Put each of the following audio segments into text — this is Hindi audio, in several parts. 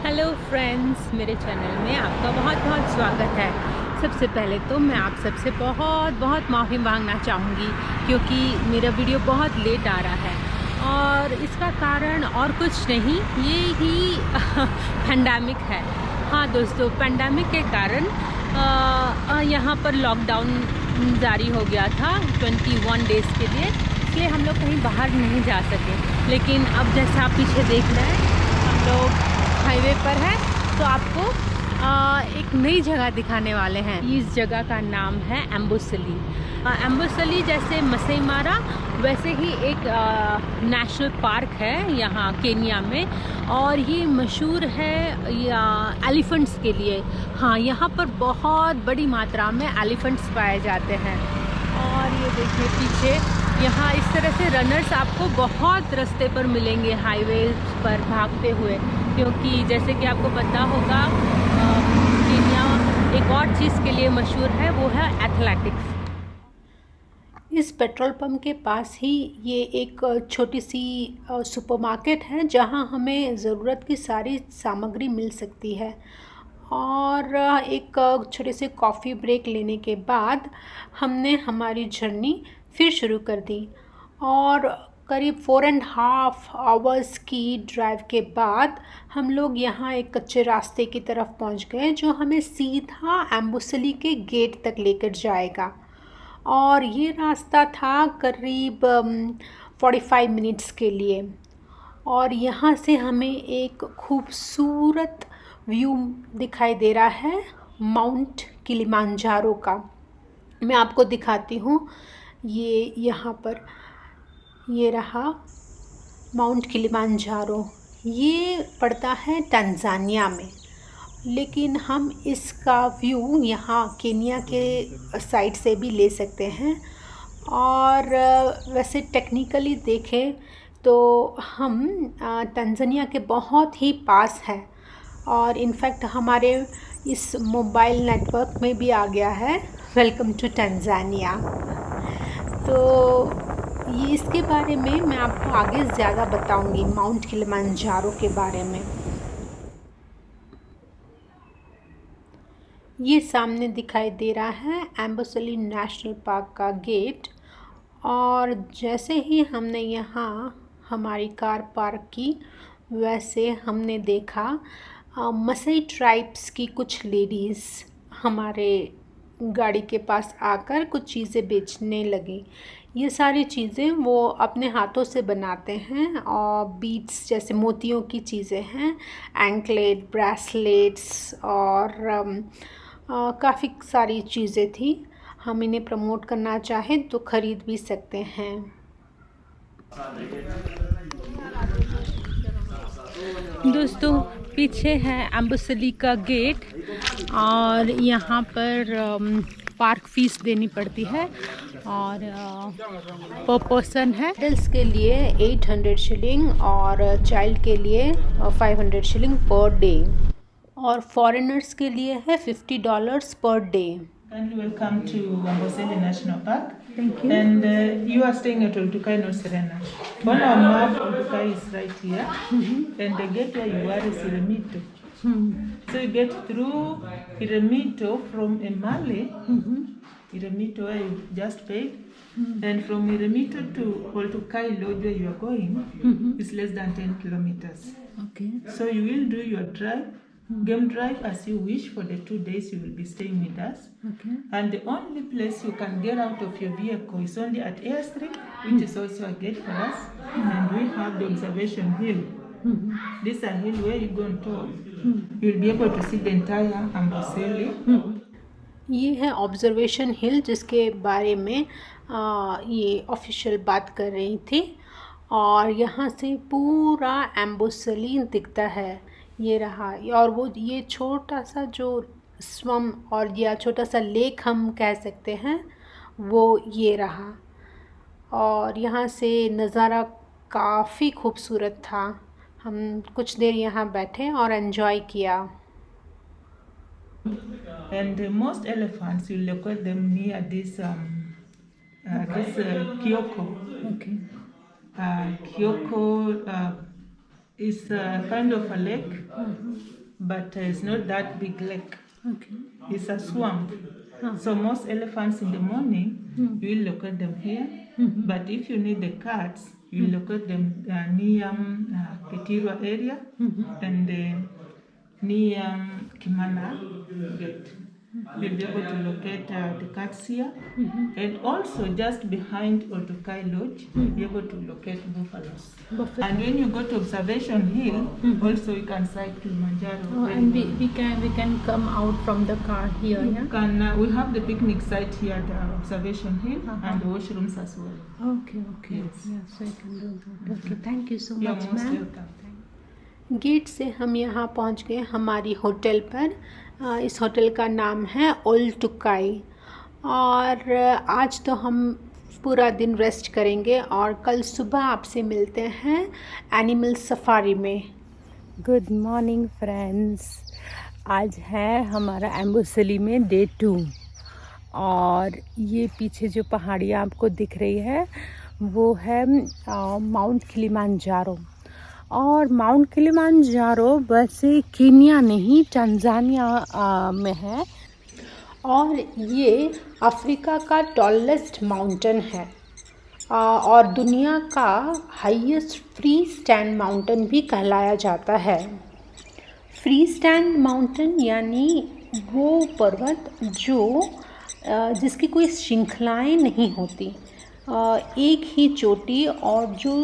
हेलो फ्रेंड्स, मेरे चैनल में आपका बहुत बहुत स्वागत है। सबसे पहले तो मैं आप सबसे बहुत बहुत माफ़ी मांगना चाहूँगी क्योंकि मेरा वीडियो बहुत लेट आ रहा है और इसका कारण और कुछ नहीं, ये ही पैंडेमिक है। हाँ दोस्तों, पैंडेमिक के कारण यहाँ पर लॉकडाउन जारी हो गया था 21 डेज़ के लिए, इसलिए हम लोग कहीं बाहर नहीं जा सके। लेकिन अब जैसा आप पीछे देख रहे हैं, हम लोग हाईवे पर है तो आपको एक नई जगह दिखाने वाले हैं। इस जगह का नाम है एम्बुसली। एम्बुसली जैसे मसई मारा वैसे ही एक नेशनल पार्क है यहाँ केन्या में, और ये मशहूर है एलिफेंट्स के लिए। हाँ, यहाँ पर बहुत बड़ी मात्रा में एलिफेंट्स पाए जाते हैं। और ये देखिए पीछे, यहाँ इस तरह से रनर्स आपको बहुत रास्ते पर मिलेंगे हाईवे पर भागते हुए, क्योंकि जैसे कि आपको पता होगा केन्या एक और चीज़ के लिए मशहूर है, वो है एथलेटिक्स। इस पेट्रोल पंप के पास ही ये एक छोटी सी सुपरमार्केट है जहाँ हमें ज़रूरत की सारी सामग्री मिल सकती है। और एक छोटे से कॉफ़ी ब्रेक लेने के बाद हमने हमारी जर्नी फिर शुरू कर दी, और करीब 4.5 आवर्स की ड्राइव के बाद हम लोग यहाँ एक कच्चे रास्ते की तरफ पहुँच गए जो हमें सीधा एम्बुसली के गेट तक लेकर जाएगा। और ये रास्ता था करीब 45 मिनट्स के लिए, और यहाँ से हमें एक खूबसूरत व्यू दिखाई दे रहा है माउंट किलिमांजारो का। मैं आपको दिखाती हूँ, ये यहाँ पर ये रहा माउंट किलिमांजारो। ये पड़ता है तंजानिया में, लेकिन हम इसका व्यू यहाँ केन्या के साइड से भी ले सकते हैं। और वैसे टेक्निकली देखें तो हम तंजानिया के बहुत ही पास हैं, और इनफैक्ट हमारे इस मोबाइल नेटवर्क में भी आ गया है वेलकम टू तंजानिया। तो ये इसके बारे में मैं आपको आगे ज़्यादा बताऊंगी, माउंट किलिमांजारो के बारे में। ये सामने दिखाई दे रहा है एम्बुसली नेशनल पार्क का गेट, और जैसे ही हमने यहाँ हमारी कार पार्क की वैसे हमने देखा मसई ट्राइब्स की कुछ लेडीज़ हमारे गाड़ी के पास आकर कुछ चीज़ें बेचने लगी। ये सारी चीज़ें वो अपने हाथों से बनाते हैं, और बीड्स जैसे मोतियों की चीज़ें हैं, एंकलेट, ब्रेसलेट्स और काफ़ी सारी चीज़ें थी। हम इन्हें प्रमोट करना चाहें तो ख़रीद भी सकते हैं। दोस्तों, पीछे है एम्बुसली का गेट, और यहाँ पर पार्क फीस देनी पड़ती है, और पर पर्सन है। एडल्ट्स के लिए 800 शिलिंग और चाइल्ड के लिए 500 शिलिंग पर डे, और फॉरेनर्स के लिए है $50 per day. And welcome to Amboseli National Park. Thank you. And you are staying at Oltukai no Serena. On our map, Oltukai is right here. And the gate where you are is Iremito. So you get through Iremito from Emale, Iremito where you just paid. And from Iremito to Oltukai Lodge where you are going is less than 10 kilometers. Okay. So you will do your drive. Game drive as you wish for the 2 days you will be staying with us. Okay. And the only place you can get out of your vehicle is only at Airstrip, which is also a gate for us. And we have the observation hill. This is a hill where you go on top. You'll be able to see the entire Amboseli. ये है ऑब्जर्वेशन हिल, जिसके बारे में ये ऑफिशियल बात कर रही थी, और यहाँ से पूरा एम्बुसली दिखता है। ये रहा, और वो ये छोटा सा जो स्वम और या छोटा सा लेक हम कह सकते हैं, वो ये रहा। और यहाँ से नज़ारा काफ़ी खूबसूरत था। हम कुछ देर यहाँ बैठे और एंजॉय किया। And most elephants, you locate them near this Kyoko. Okay. Kyoko It's kind of a lake, but it's not that big lake. Okay. It's a swamp. So most elephants in the morning, you will locate them here. But if you need the cats, you will locate them near Ketirwa area and near Kimana Gate. You'll be able to locate the cats here. And also just behind Oltukai Lodge, you'll be able to locate buffaloes. And when you go to Observation Hill, also you can sight Kilimanjaro. Oh, and we can come out from the car here, yeah? We have the picnic site here at the Observation Hill and the washrooms as well. Okay. Yes. Yeah, so I can do that. Okay, thank you so You're much, most ma'am. welcome. Gate से हम यहाँ पहुँच गए हमारी होटल पर। इस होटल का नाम है ओल्टुकाई। और आज तो हम पूरा दिन रेस्ट करेंगे और कल सुबह आपसे मिलते हैं एनिमल सफारी में। गुड मॉर्निंग फ्रेंड्स, आज है हमारा एम्बुसली में डे 2 और ये पीछे जो पहाड़ियाँ आपको दिख रही है वो है माउंट किलिमांजारो। और माउंट किलिमांजारो वैसे केन्या नहीं टंजानिया में है और ये अफ्रीका का टॉलेस्ट माउंटेन है और दुनिया का हाईएस्ट फ्री स्टैंड माउंटेन भी कहलाया जाता है। फ्री स्टैंड माउंटेन यानी वो पर्वत जिसकी कोई श्रृंखलाएं नहीं होती, एक ही चोटी और जो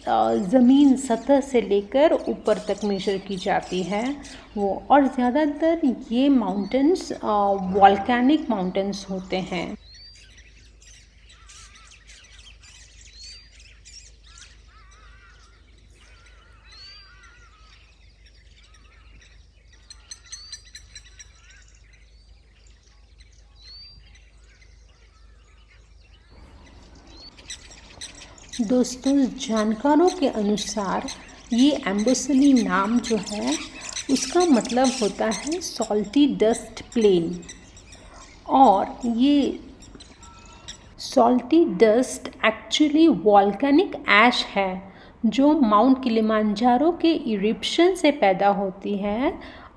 ज़मीन सतह से लेकर ऊपर तक मेजर की जाती है वो। और ज़्यादातर ये माउंटेन्स वॉल्केनिक माउंटेन्स होते हैं। दोस्तों, जानकारों के अनुसार ये एम्बुसली नाम जो है उसका मतलब होता है सॉल्टी डस्ट प्लेन। और ये salty dust actually volcanic ash है जो माउंट किलिमांजारो के इरिप्शन से पैदा होती है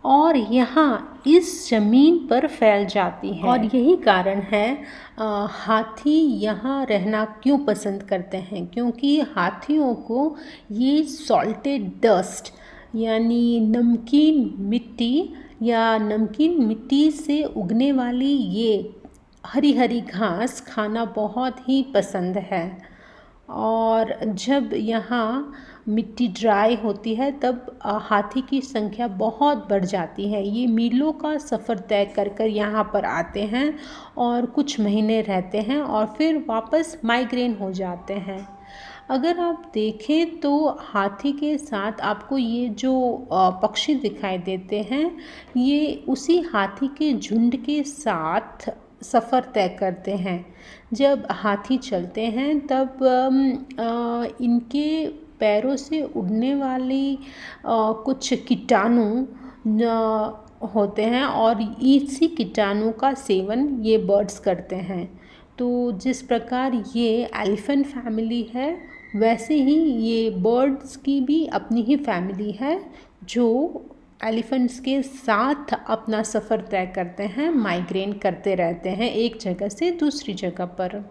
और यहाँ इस ज़मीन पर फैल जाती है। और यही कारण है हाथी यहाँ रहना क्यों पसंद करते हैं, क्योंकि हाथियों को ये सॉल्टेड डस्ट यानी नमकीन मिट्टी या नमकीन मिट्टी से उगने वाली ये हरी हरी घास खाना बहुत ही पसंद है। और जब यहाँ मिट्टी ड्राई होती है तब हाथी की संख्या बहुत बढ़ जाती है। ये मीलों का सफ़र तय कर यहाँ पर आते हैं और कुछ महीने रहते हैं और फिर वापस माइग्रेन हो जाते हैं। अगर आप देखें तो हाथी के साथ आपको ये जो पक्षी दिखाई देते हैं ये उसी हाथी के झुंड के साथ सफ़र तय करते हैं। जब हाथी चलते हैं तब इनके पैरों से उड़ने वाली कुछ कीटाणु होते हैं और इसी कीटाणु का सेवन ये बर्ड्स करते हैं। तो जिस प्रकार ये एलिफेंट फैमिली है वैसे ही ये बर्ड्स की भी अपनी ही फैमिली है जो एलिफेंट्स के साथ अपना सफ़र तय करते हैं, माइग्रेन करते रहते हैं एक जगह से दूसरी जगह पर।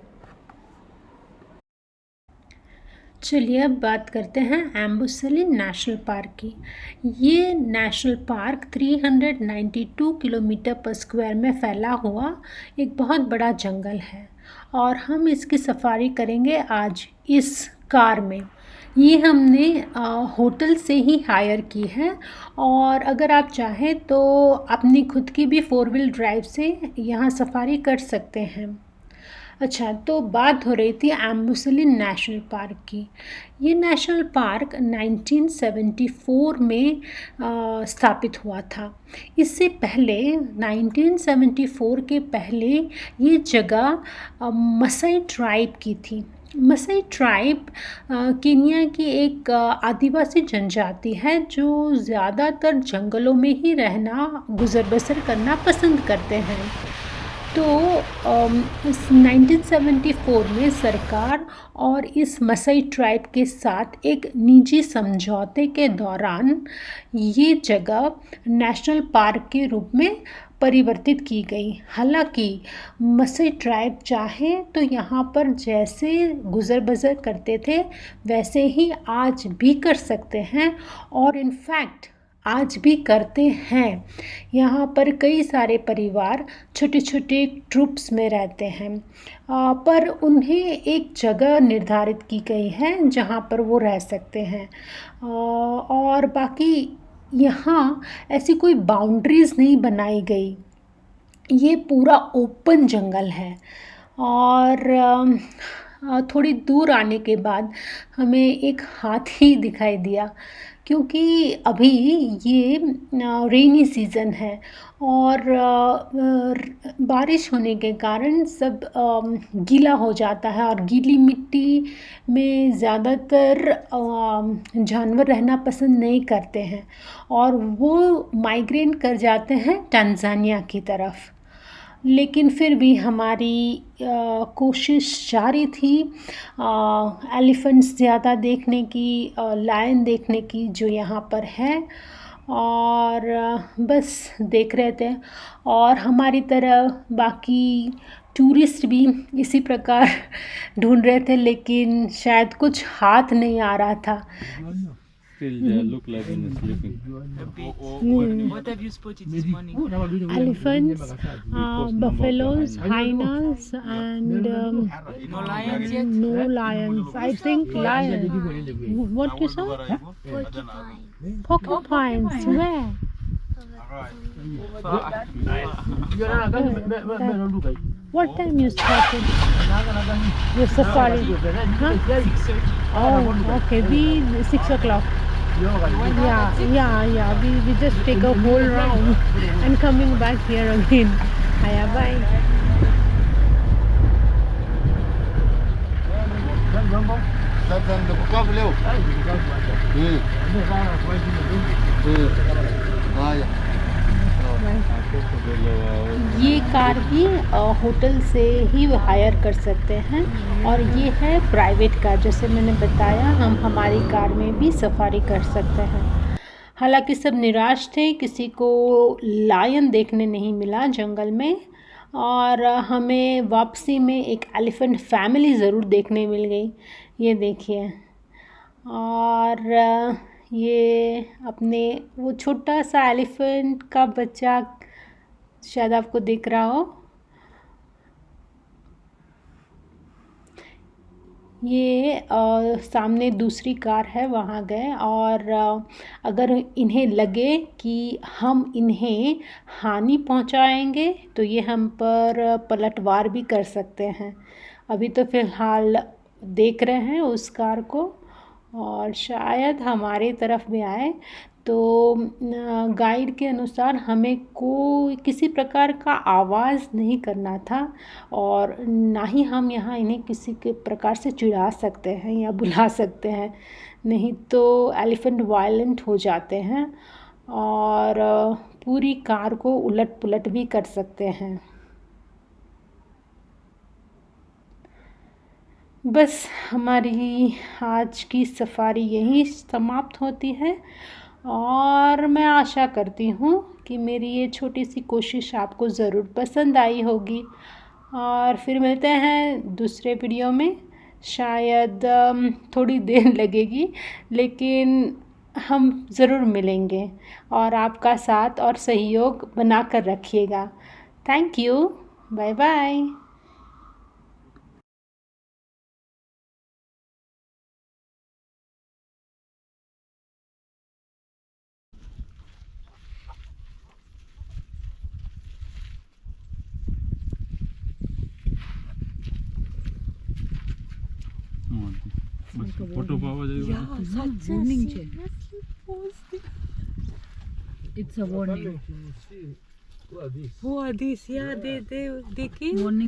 चलिए अब बात करते हैं एम्बुसली नेशनल पार्क की। ये नेशनल पार्क 392 किलोमीटर पर स्क्वायर में फैला हुआ एक बहुत बड़ा जंगल है और हम इसकी सफारी करेंगे आज इस कार में। ये हमने होटल से ही हायर की है और अगर आप चाहें तो अपनी खुद की भी 4 व्हील ड्राइव से यहाँ सफारी कर सकते हैं। अच्छा, तो बात हो रही थी एम्बुसली नेशनल पार्क की। ये नेशनल पार्क 1974 में स्थापित हुआ था। इससे पहले 1974 के पहले ये जगह मसाई ट्राइब की थी। मसाई ट्राइब केन्या की एक आदिवासी जनजाति है जो ज़्यादातर जंगलों में ही रहना गुजर बसर करना पसंद करते हैं। तो 1974 में सरकार और इस मसाई ट्राइब के साथ एक निजी समझौते के दौरान ये जगह नेशनल पार्क के रूप में परिवर्तित की गई। हालांकि मसाई ट्राइब चाहे तो यहाँ पर जैसे गुज़र बसर करते थे वैसे ही आज भी कर सकते हैं, और इनफैक्ट आज भी करते हैं। यहाँ पर कई सारे परिवार छोटे छोटे ट्रुप्स में रहते हैं, पर उन्हें एक जगह निर्धारित की गई है जहाँ पर वो रह सकते हैं। और बाकी यहाँ ऐसी कोई बाउंड्रीज़ नहीं बनाई गई, ये पूरा ओपन जंगल है। और थोड़ी दूर आने के बाद हमें एक हाथी दिखाई दिया, क्योंकि अभी ये रेनी सीज़न है और बारिश होने के कारण सब गीला हो जाता है, और गीली मिट्टी में ज़्यादातर जानवर रहना पसंद नहीं करते हैं और वो माइग्रेट कर जाते हैं तंजानिया की तरफ। लेकिन फिर भी हमारी कोशिश जारी थी एलिफेंट्स ज़्यादा देखने की, लायन देखने की जो यहाँ पर है, और बस देख रहे थे। और हमारी तरह बाकी टूरिस्ट भी इसी प्रकार ढूंढ रहे थे, लेकिन शायद कुछ हाथ नहीं आ रहा था। Still they look like when it's sleeping. What have you spotted this morning? Elephants, buffaloes, hyenas, and No lions yet? no lions. I think lion. What you saw? Porcupines. Where? What time you started your safari? Huh? Oh, okay. We 6 o'clock. Yeah. We just take a whole round and coming back here again. Hiya, bye. ये कार भी होटल से ही हायर कर सकते हैं, और ये है प्राइवेट कार। जैसे मैंने बताया, हम हमारी कार में भी सफारी कर सकते हैं। हालांकि सब निराश थे, किसी को लायन देखने नहीं मिला जंगल में, और हमें वापसी में एक एलिफेंट फैमिली ज़रूर देखने मिल गई। ये देखिए, और ये अपने वो छोटा सा एलिफेंट का बच्चा शायद आपको दिख रहा हो। ये सामने दूसरी कार है, वहाँ गए, और अगर इन्हें लगे कि हम इन्हें हानि पहुँचाएंगे तो ये हम पर पलटवार भी कर सकते हैं। अभी तो फ़िलहाल देख रहे हैं उस कार को, और शायद हमारे तरफ भी आए। तो गाइड के अनुसार हमें किसी प्रकार का आवाज़ नहीं करना था, और ना ही हम यहाँ इन्हें किसी के प्रकार से चिढ़ा सकते हैं या बुला सकते हैं, नहीं तो एलिफेंट वायलेंट हो जाते हैं और पूरी कार को उलट पुलट भी कर सकते हैं। बस हमारी आज की सफारी यहीं समाप्त होती है, और मैं आशा करती हूँ कि मेरी ये छोटी सी कोशिश आपको ज़रूर पसंद आई होगी। और फिर मिलते हैं दूसरे वीडियो में। शायद थोड़ी देर लगेगी, लेकिन हम ज़रूर मिलेंगे, और आपका साथ और सहयोग बना कर रखिएगा। Thank you, bye bye. Photo पावा जाएगा। warning it's a warning. Who are these? Yeah, they warning.